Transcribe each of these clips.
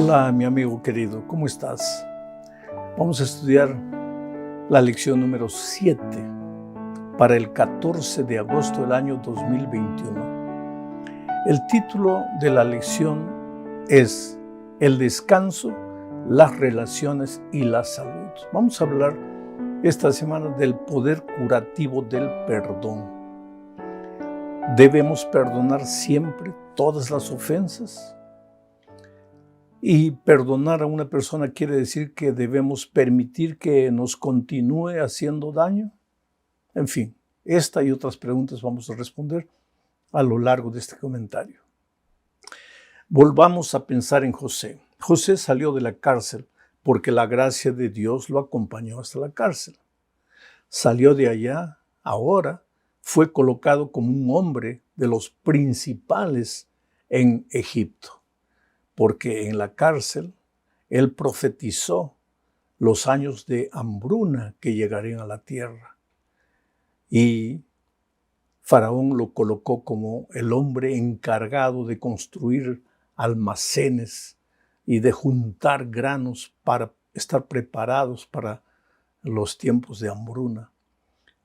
Hola, mi amigo querido, ¿cómo estás? Vamos a estudiar la lección número 7 para el 14 de agosto del año 2021. El título de la lección es El descanso, las relaciones y la salud. Vamos a hablar esta semana del poder curativo del perdón. ¿Debemos perdonar siempre todas las ofensas? Y perdonar a una persona quiere decir que debemos permitir que nos continúe haciendo daño. En fin, esta y otras preguntas vamos a responder a lo largo de este comentario. Volvamos a pensar en José. José salió de la cárcel porque la gracia de Dios lo acompañó hasta la cárcel. Salió de allá, ahora fue colocado como un hombre de los principales en Egipto. Porque en la cárcel él profetizó los años de hambruna que llegarían a la tierra. Y Faraón lo colocó como el hombre encargado de construir almacenes y de juntar granos para estar preparados para los tiempos de hambruna.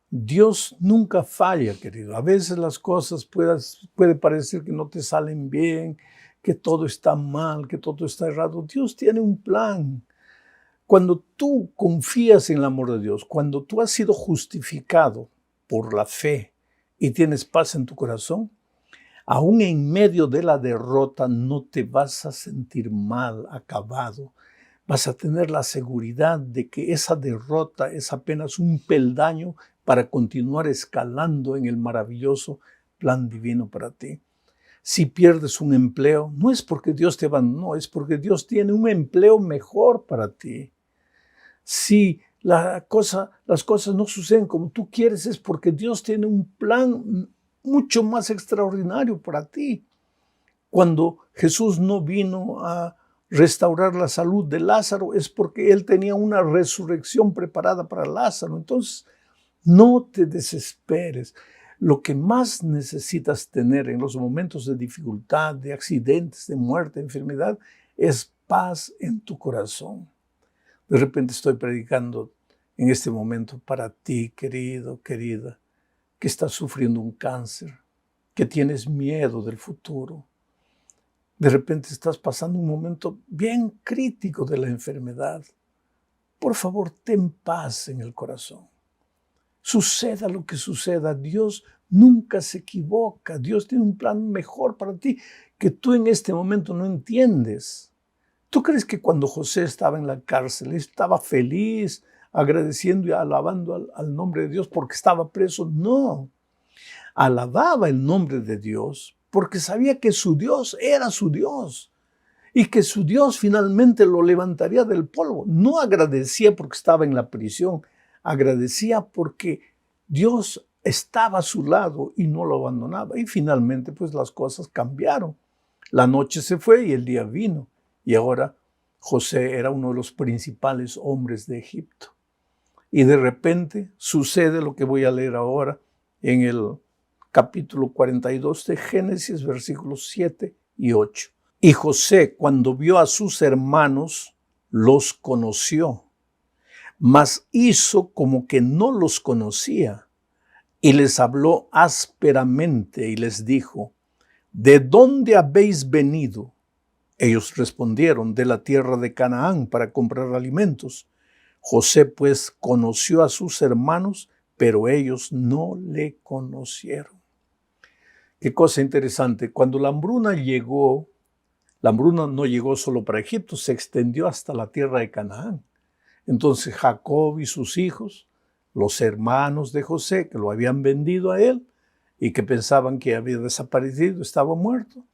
Dios nunca falla, querido. A veces las cosas puede parecer que no te salen bien, que todo está mal, que todo está errado. Dios tiene un plan. Cuando tú confías en el amor de Dios, cuando tú has sido justificado por la fe y tienes paz en tu corazón, aún en medio de la derrota no te vas a sentir mal, acabado. Vas a tener la seguridad de que esa derrota es apenas un peldaño para continuar escalando en el maravilloso plan divino para ti. Si pierdes un empleo, no es porque Dios te abandonó, es porque Dios tiene un empleo mejor para ti. Si las cosas no suceden como tú quieres, es porque Dios tiene un plan mucho más extraordinario para ti. Cuando Jesús no vino a restaurar la salud de Lázaro, es porque Él tenía una resurrección preparada para Lázaro. Entonces, no te desesperes. Lo que más necesitas tener en los momentos de dificultad, de accidentes, de muerte, de enfermedad, es paz en tu corazón. De repente estoy predicando en este momento para ti, querido, querida, que estás sufriendo un cáncer, que tienes miedo del futuro. De repente estás pasando un momento bien crítico de la enfermedad. Por favor, ten paz en el corazón. Suceda lo que suceda, Dios nunca se equivoca. Dios tiene un plan mejor para ti que tú en este momento no entiendes. ¿Tú crees que cuando José estaba en la cárcel estaba feliz, agradeciendo y alabando al nombre de Dios porque estaba preso? No. Alababa el nombre de Dios porque sabía que su Dios era su Dios y que su Dios finalmente lo levantaría del polvo. No agradecía porque estaba en la prisión, agradecía porque Dios estaba a su lado y no lo abandonaba. Y finalmente, pues las cosas cambiaron. La noche se fue y el día vino. Y ahora José era uno de los principales hombres de Egipto. Y de repente sucede lo que voy a leer ahora en el capítulo 42 de Génesis, versículos 7 y 8. Y José, cuando vio a sus hermanos, los conoció, mas hizo como que no los conocía, y les habló ásperamente y les dijo: ¿De dónde habéis venido? Ellos respondieron: de la tierra de Canaán, para comprar alimentos. José pues conoció a sus hermanos, pero ellos no le conocieron. Qué cosa interesante. Cuando la hambruna no llegó solo para Egipto, se extendió hasta la tierra de Canaán. Entonces Jacob y sus hijos, los hermanos de José, que lo habían vendido a él y que pensaban que había desaparecido, estaba muerto,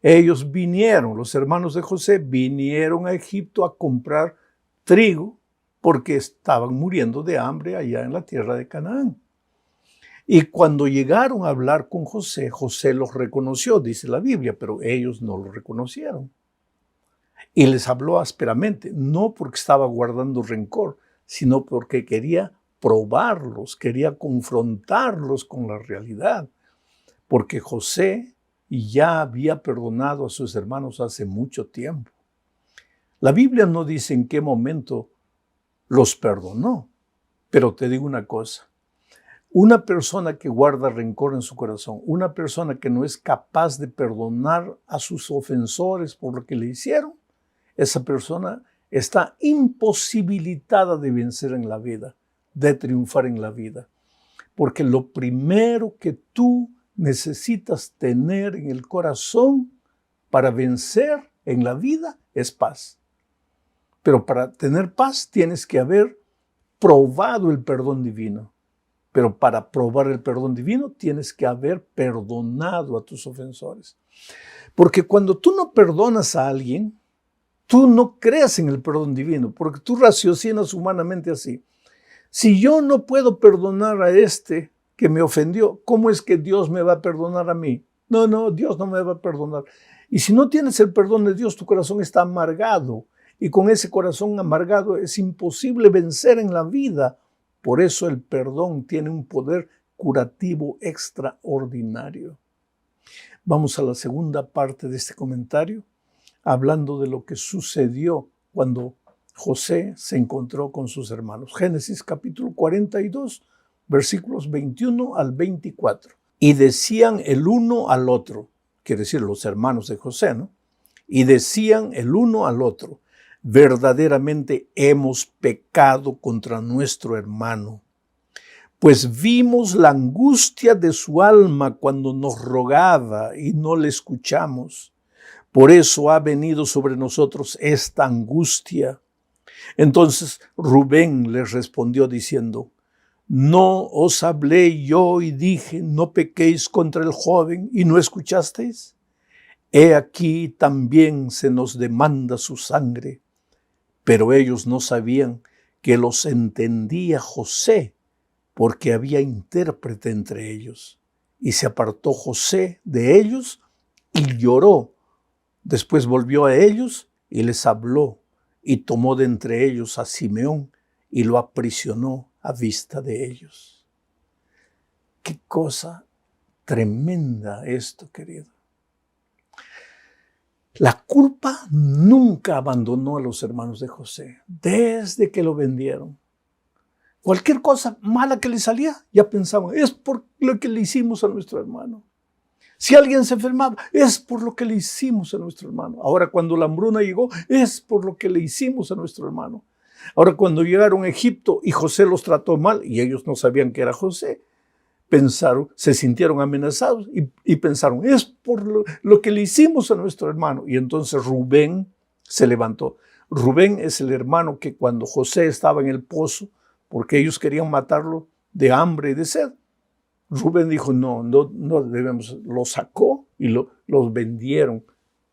ellos vinieron, los hermanos de José vinieron a Egipto a comprar trigo porque estaban muriendo de hambre allá en la tierra de Canaán. Y cuando llegaron a hablar con José, José los reconoció, dice la Biblia, pero ellos no lo reconocieron. Y les habló ásperamente, no porque estaba guardando rencor, sino porque quería probarlos, quería confrontarlos con la realidad. Porque José ya había perdonado a sus hermanos hace mucho tiempo. La Biblia no dice en qué momento los perdonó, pero te digo una cosa. Una persona que guarda rencor en su corazón, una persona que no es capaz de perdonar a sus ofensores por lo que le hicieron, esa persona está imposibilitada de vencer en la vida, de triunfar en la vida. Porque lo primero que tú necesitas tener en el corazón para vencer en la vida es paz. Pero para tener paz tienes que haber probado el perdón divino. Pero para probar el perdón divino tienes que haber perdonado a tus ofensores. Porque cuando tú no perdonas a alguien, tú no crees en el perdón divino, porque tú raciocinas humanamente así. Si yo no puedo perdonar a este que me ofendió, ¿cómo es que Dios me va a perdonar a mí? No, Dios no me va a perdonar. Y si no tienes el perdón de Dios, tu corazón está amargado. Y con ese corazón amargado es imposible vencer en la vida. Por eso el perdón tiene un poder curativo extraordinario. Vamos a la segunda parte de este comentario, hablando de lo que sucedió cuando José se encontró con sus hermanos. Génesis capítulo 42, versículos 21 al 24. Y decían el uno al otro, quiere decir los hermanos de José, ¿no? Y decían el uno al otro, verdaderamente hemos pecado contra nuestro hermano, pues vimos la angustia de su alma cuando nos rogaba y no le escuchamos. Por eso ha venido sobre nosotros esta angustia. Entonces Rubén les respondió diciendo, ¿no os hablé yo y dije, no pequéis contra el joven y no escuchasteis? He aquí también se nos demanda su sangre. Pero ellos no sabían que los entendía José, porque había intérprete entre ellos. Y se apartó José de ellos y lloró. Después volvió a ellos y les habló, y tomó de entre ellos a Simeón y lo aprisionó a vista de ellos. Qué cosa tremenda esto, querido. La culpa nunca abandonó a los hermanos de José, desde que lo vendieron. Cualquier cosa mala que le salía, ya pensaban, es por lo que le hicimos a nuestro hermano. Si alguien se enfermaba, es por lo que le hicimos a nuestro hermano. Ahora cuando la hambruna llegó, es por lo que le hicimos a nuestro hermano. Ahora cuando llegaron a Egipto y José los trató mal, y ellos no sabían que era José, pensaron, se sintieron amenazados y pensaron, es por lo que le hicimos a nuestro hermano. Y entonces Rubén se levantó. Rubén es el hermano que cuando José estaba en el pozo, porque ellos querían matarlo de hambre y de sed, Rubén dijo, no debemos, lo sacó y los vendieron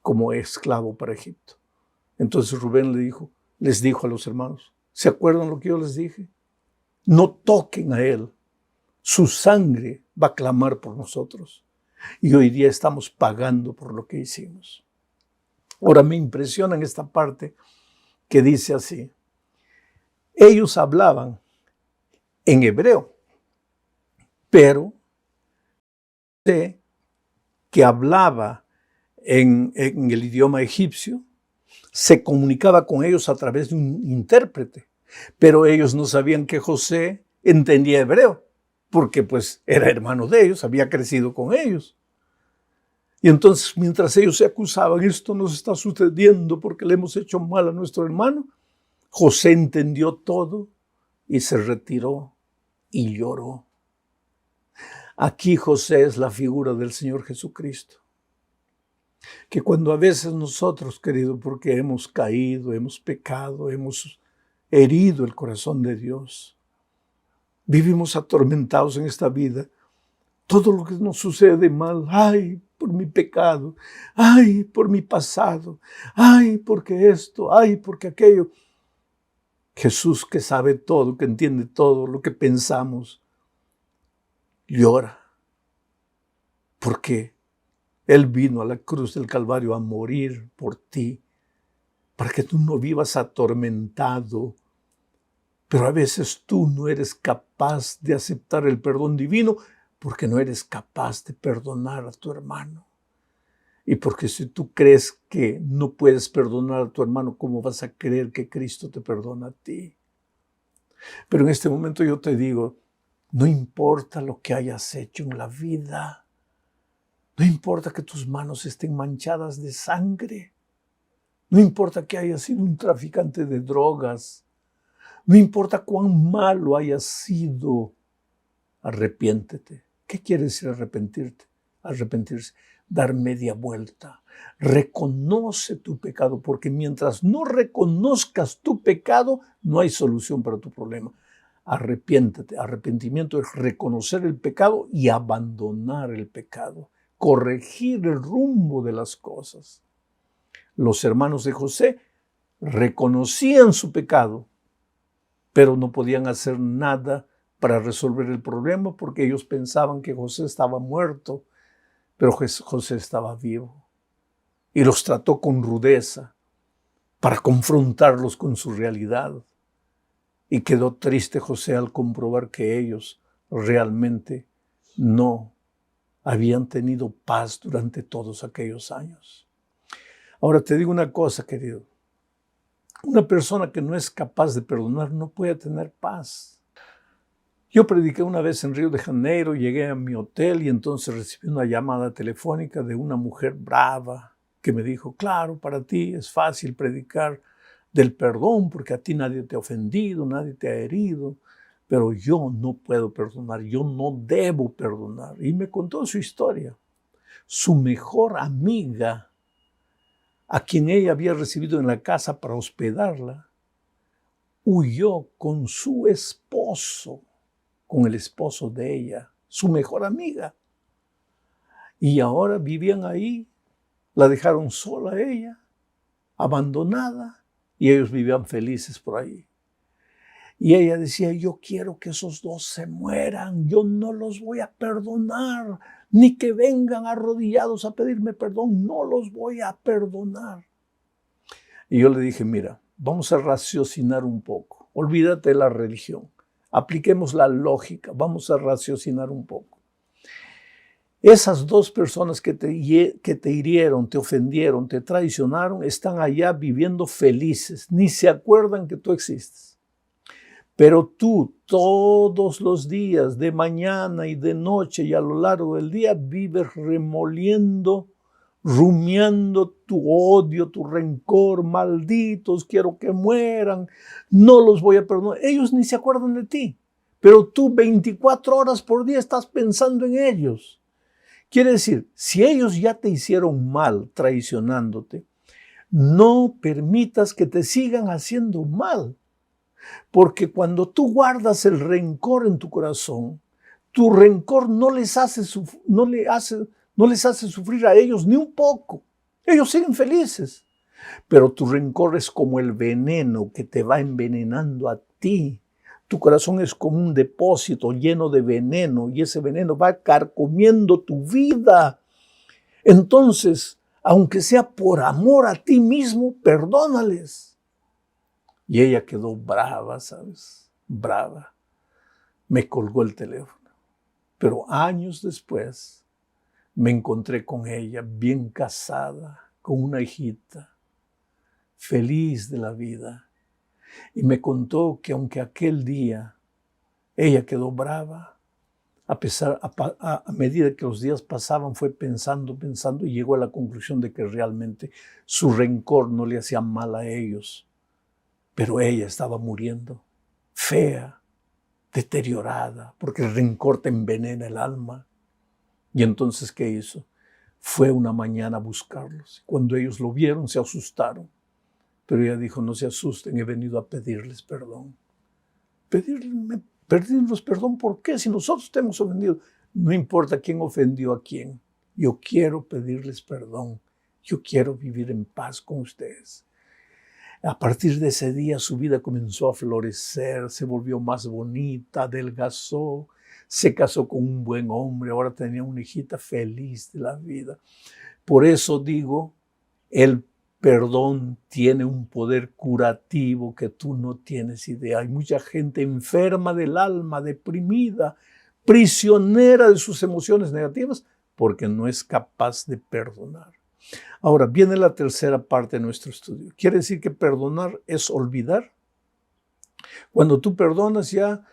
como esclavo para Egipto. Entonces Rubén les dijo a los hermanos, ¿se acuerdan lo que yo les dije? No toquen a él, su sangre va a clamar por nosotros. Y hoy día estamos pagando por lo que hicimos. Ahora me impresiona en esta parte que dice así, ellos hablaban en hebreo, pero sé que hablaba en el idioma egipcio, se comunicaba con ellos a través de un intérprete, pero ellos no sabían que José entendía hebreo, porque pues era hermano de ellos, había crecido con ellos. Y entonces mientras ellos se acusaban, esto nos está sucediendo porque le hemos hecho mal a nuestro hermano, José entendió todo y se retiró y lloró. Aquí José es la figura del Señor Jesucristo. Que cuando a veces nosotros, querido, porque hemos caído, hemos pecado, hemos herido el corazón de Dios, vivimos atormentados en esta vida, todo lo que nos sucede mal, ay, por mi pecado, ay, por mi pasado, ay, porque esto, ay, porque aquello. Jesús, que sabe todo, que entiende todo lo que pensamos, llora, porque Él vino a la cruz del Calvario a morir por ti, para que tú no vivas atormentado. Pero a veces tú no eres capaz de aceptar el perdón divino porque no eres capaz de perdonar a tu hermano. Y porque si tú crees que no puedes perdonar a tu hermano, ¿cómo vas a creer que Cristo te perdona a ti? Pero en este momento yo te digo, no importa lo que hayas hecho en la vida, no importa que tus manos estén manchadas de sangre, no importa que hayas sido un traficante de drogas, no importa cuán malo hayas sido, arrepiéntete. ¿Qué quiere decir arrepentirte? Arrepentirse, dar media vuelta. Reconoce tu pecado, porque mientras no reconozcas tu pecado, no hay solución para tu problema. Arrepiéntete. Arrepentimiento es reconocer el pecado y abandonar el pecado, corregir el rumbo de las cosas. Los hermanos de José reconocían su pecado, pero no podían hacer nada para resolver el problema porque ellos pensaban que José estaba muerto, pero José estaba vivo. Y los trató con rudeza para confrontarlos con su realidad. Y quedó triste José al comprobar que ellos realmente no habían tenido paz durante todos aquellos años. Ahora te digo una cosa, querido. Una persona que no es capaz de perdonar no puede tener paz. Yo prediqué una vez en Río de Janeiro, llegué a mi hotel y entonces recibí una llamada telefónica de una mujer brava que me dijo, claro, para ti es fácil predicar del perdón porque a ti nadie te ha ofendido, nadie te ha herido, pero yo no puedo perdonar, yo no debo perdonar. Y me contó su historia. Su mejor amiga, a quien ella había recibido en la casa para hospedarla, huyó con su esposo, con el esposo de ella, su mejor amiga. Y ahora vivían ahí, la dejaron sola a ella, abandonada, y ellos vivían felices por ahí. Y ella decía, yo quiero que esos dos se mueran, yo no los voy a perdonar, ni que vengan arrodillados a pedirme perdón, no los voy a perdonar. Y yo le dije, mira, vamos a raciocinar un poco, olvídate de la religión. Apliquemos la lógica, vamos a raciocinar un poco. Esas dos personas que te hirieron, te ofendieron, te traicionaron, están allá viviendo felices, ni se acuerdan que tú existes. Pero tú todos los días, de mañana y de noche y a lo largo del día, vives remoliendo, rumiando tu odio, tu rencor, malditos, quiero que mueran, no los voy a perdonar. Ellos ni se acuerdan de ti, pero tú 24 horas por día estás pensando en ellos. Quiere decir, si ellos ya te hicieron mal traicionándote, no permitas que te sigan haciendo mal. Porque cuando tú guardas el rencor en tu corazón, tu rencor no les hace sufrir a ellos ni un poco. Ellos siguen felices. Pero tu rencor es como el veneno que te va envenenando a ti. Tu corazón es como un depósito lleno de veneno y ese veneno va carcomiendo tu vida. Entonces, aunque sea por amor a ti mismo, perdónales. Y ella quedó brava, ¿sabes? Brava. Me colgó el teléfono. Pero años después me encontré con ella, bien casada, con una hijita, feliz de la vida. Y me contó que aunque aquel día ella quedó brava, a medida que los días pasaban fue pensando y llegó a la conclusión de que realmente su rencor no le hacía mal a ellos. Pero ella estaba muriendo, fea, deteriorada, porque el rencor te envenena el alma. Y entonces, ¿qué hizo? Fue una mañana a buscarlos. Cuando ellos lo vieron, se asustaron. Pero ella dijo, no se asusten, he venido a pedirles perdón. Pedirles perdón, ¿por qué? Si nosotros te hemos ofendido. No importa quién ofendió a quién. Yo quiero pedirles perdón. Yo quiero vivir en paz con ustedes. A partir de ese día su vida comenzó a florecer, se volvió más bonita, adelgazó, se casó con un buen hombre, ahora tenía una hijita feliz de la vida. Por eso digo, el perdón tiene un poder curativo que tú no tienes idea. Hay mucha gente enferma del alma, deprimida, prisionera de sus emociones negativas, porque no es capaz de perdonar. Ahora, viene la tercera parte de nuestro estudio. ¿Quiere decir que perdonar es olvidar? Cuando tú perdonas ya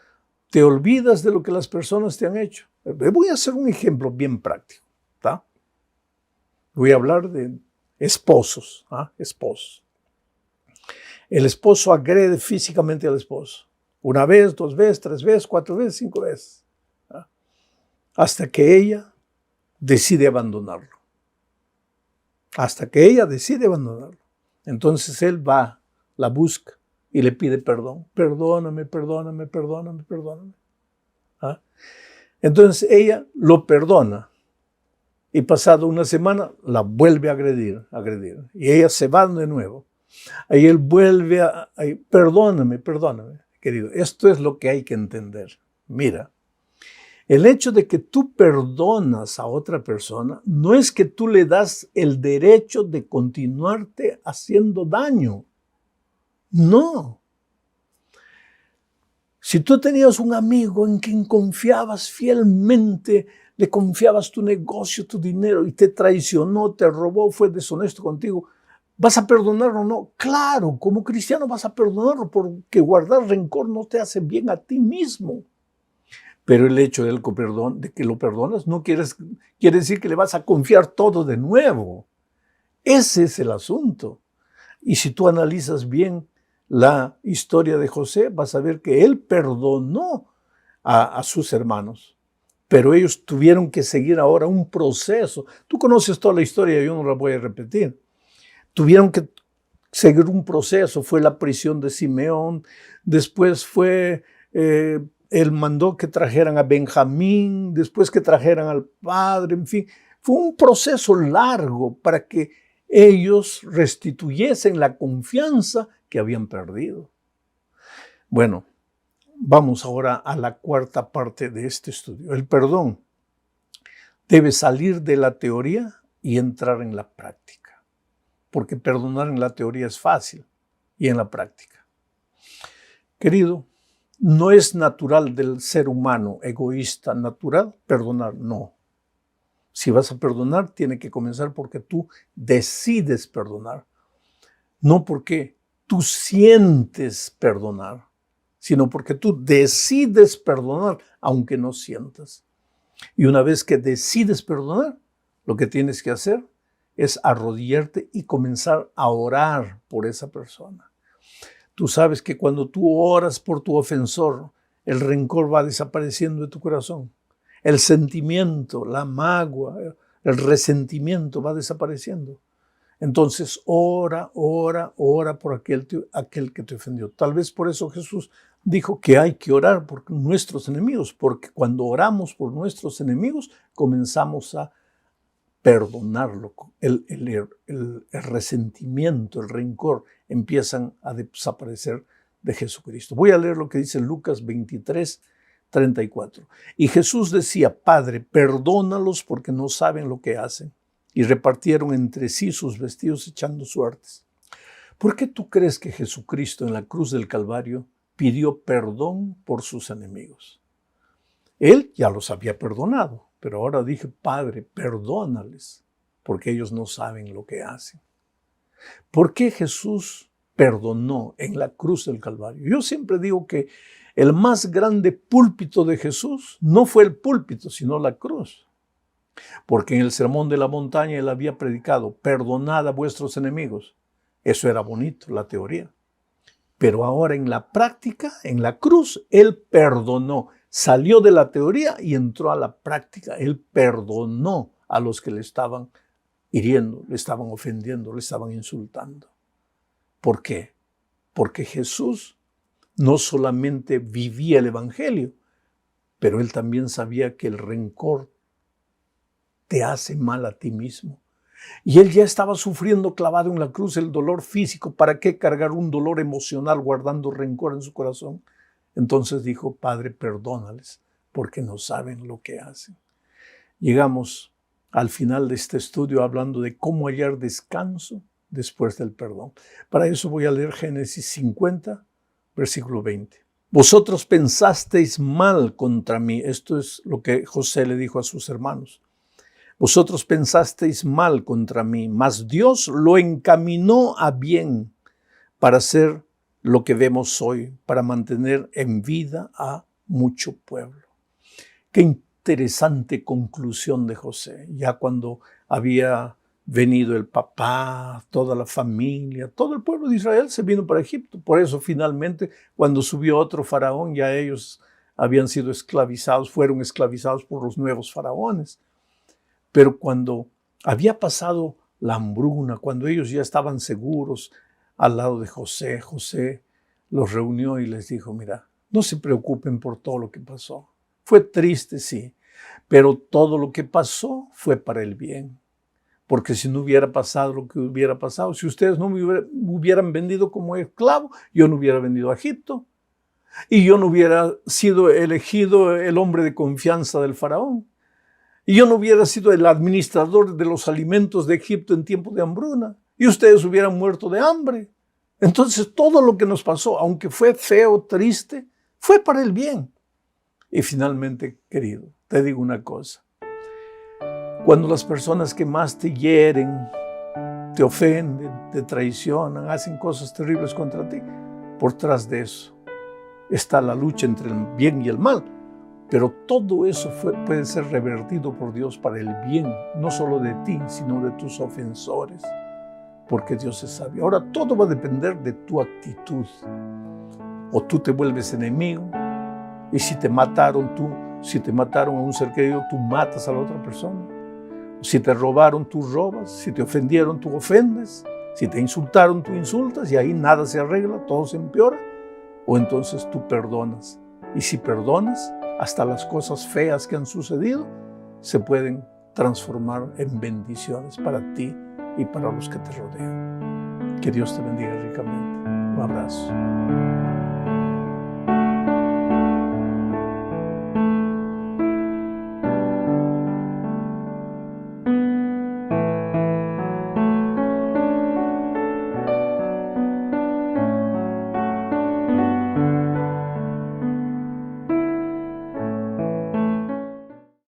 te olvidas de lo que las personas te han hecho. Voy a hacer un ejemplo bien práctico, ¿tá? Voy a hablar de esposos, esposos. El esposo agrede físicamente al esposo. 1 vez, 2 veces, 3 veces, 4 veces, 5 veces. Hasta que ella decide abandonarlo. Hasta que ella decide abandonarlo. Entonces él va, la busca y le pide perdón. Perdóname, perdóname, perdóname, perdóname. Entonces ella lo perdona. Y pasado una semana la vuelve a agredir. Y ella se va de nuevo. Ahí él vuelve a perdóname, perdóname, querido. Esto es lo que hay que entender. Mira, el hecho de que tú perdonas a otra persona no es que tú le das el derecho de continuarte haciendo daño. No. Si tú tenías un amigo en quien confiabas fielmente, le confiabas tu negocio, tu dinero y te traicionó, te robó, fue deshonesto contigo, ¿vas a perdonarlo o no? Claro, como cristiano vas a perdonarlo porque guardar rencor no te hace bien a ti mismo. Pero el hecho de que lo perdonas no quiere decir que le vas a confiar todo de nuevo. Ese es el asunto. Y si tú analizas bien la historia de José, vas a ver que él perdonó a sus hermanos. Pero ellos tuvieron que seguir ahora un proceso. Tú conoces toda la historia, yo no la voy a repetir. Tuvieron que seguir un proceso. Fue la prisión de Simeón, después fue, él mandó que trajeran a Benjamín, después que trajeran al padre, en fin. Fue un proceso largo para que ellos restituyesen la confianza que habían perdido. Bueno, vamos ahora a la cuarta parte de este estudio. El perdón debe salir de la teoría y entrar en la práctica. Porque perdonar en la teoría es fácil y en la práctica. Querido, no es natural del ser humano egoísta natural perdonar, no. Si vas a perdonar, tiene que comenzar porque tú decides perdonar. No porque tú sientes perdonar, sino porque tú decides perdonar aunque no sientas. Y una vez que decides perdonar, lo que tienes que hacer es arrodillarte y comenzar a orar por esa persona. Tú sabes que cuando tú oras por tu ofensor, el rencor va desapareciendo de tu corazón. El sentimiento, la magua, el resentimiento va desapareciendo. Entonces ora por aquel que te ofendió. Tal vez por eso Jesús dijo que hay que orar por nuestros enemigos, porque cuando oramos por nuestros enemigos comenzamos a perdonarlo. El resentimiento, el rencor empiezan a desaparecer de Jesucristo. Voy a leer lo que dice Lucas 23, 34. Y Jesús decía, Padre, perdónalos porque no saben lo que hacen. Y repartieron entre sí sus vestidos echando suertes. ¿Por qué tú crees que Jesucristo en la cruz del Calvario pidió perdón por sus enemigos? Él ya los había perdonado, pero ahora dije, Padre, perdónales, porque ellos no saben lo que hacen. ¿Por qué Jesús perdonó en la cruz del Calvario? Yo siempre digo que el más grande púlpito de Jesús no fue el púlpito, sino la cruz. Porque en el sermón de la montaña él había predicado, perdonad a vuestros enemigos. Eso era bonito, la teoría. Pero ahora en la práctica, en la cruz, él perdonó. Salió de la teoría y entró a la práctica. Él perdonó a los que le estaban hiriendo, le estaban ofendiendo, le estaban insultando. ¿Por qué? Porque Jesús no solamente vivía el Evangelio, pero él también sabía que el rencor te hace mal a ti mismo. Y él ya estaba sufriendo clavado en la cruz el dolor físico. ¿Para qué cargar un dolor emocional guardando rencor en su corazón? Entonces dijo, Padre, perdónales, porque no saben lo que hacen. Llegamos al final de este estudio hablando de cómo hallar descanso después del perdón. Para eso voy a leer Génesis 50, versículo 20. Vosotros pensasteis mal contra mí. Esto es lo que José le dijo a sus hermanos. Vosotros pensasteis mal contra mí, mas Dios lo encaminó a bien para hacer lo que vemos hoy, para mantener en vida a mucho pueblo. Qué interesante conclusión de José, ya cuando había venido el papá, toda la familia, todo el pueblo de Israel se vino para Egipto. Por eso finalmente cuando subió otro faraón, ya ellos habían sido esclavizados, fueron esclavizados por los nuevos faraones. Pero cuando había pasado la hambruna, cuando ellos ya estaban seguros al lado de José, José los reunió y les dijo, mira, no se preocupen por todo lo que pasó. Fue triste, sí, pero todo lo que pasó fue para el bien. Porque si no hubiera pasado lo que hubiera pasado, si ustedes no me hubieran vendido como esclavo, yo no hubiera venido a Egipto. Y yo no hubiera sido elegido el hombre de confianza del faraón. Y yo no hubiera sido el administrador de los alimentos de Egipto en tiempo de hambruna. Y ustedes hubieran muerto de hambre. Entonces todo lo que nos pasó, aunque fue feo, triste, fue para el bien. Y finalmente, querido, te digo una cosa. Cuando las personas que más te hieren, te ofenden, te traicionan, hacen cosas terribles contra ti, por tras de eso está la lucha entre el bien y el mal. Pero todo eso puede ser revertido por Dios para el bien, no solo de ti, sino de tus ofensores, porque Dios es sabio. Ahora todo va a depender de tu actitud. O tú te vuelves enemigo, y si te mataron a un ser querido, tú matas a la otra persona. Si te robaron, tú robas. Si te ofendieron, tú ofendes. Si te insultaron, tú insultas, y ahí nada se arregla, todo se empeora. O entonces tú perdonas. Y si perdonas, hasta las cosas feas que han sucedido se pueden transformar en bendiciones para ti y para los que te rodean. Que Dios te bendiga ricamente. Un abrazo.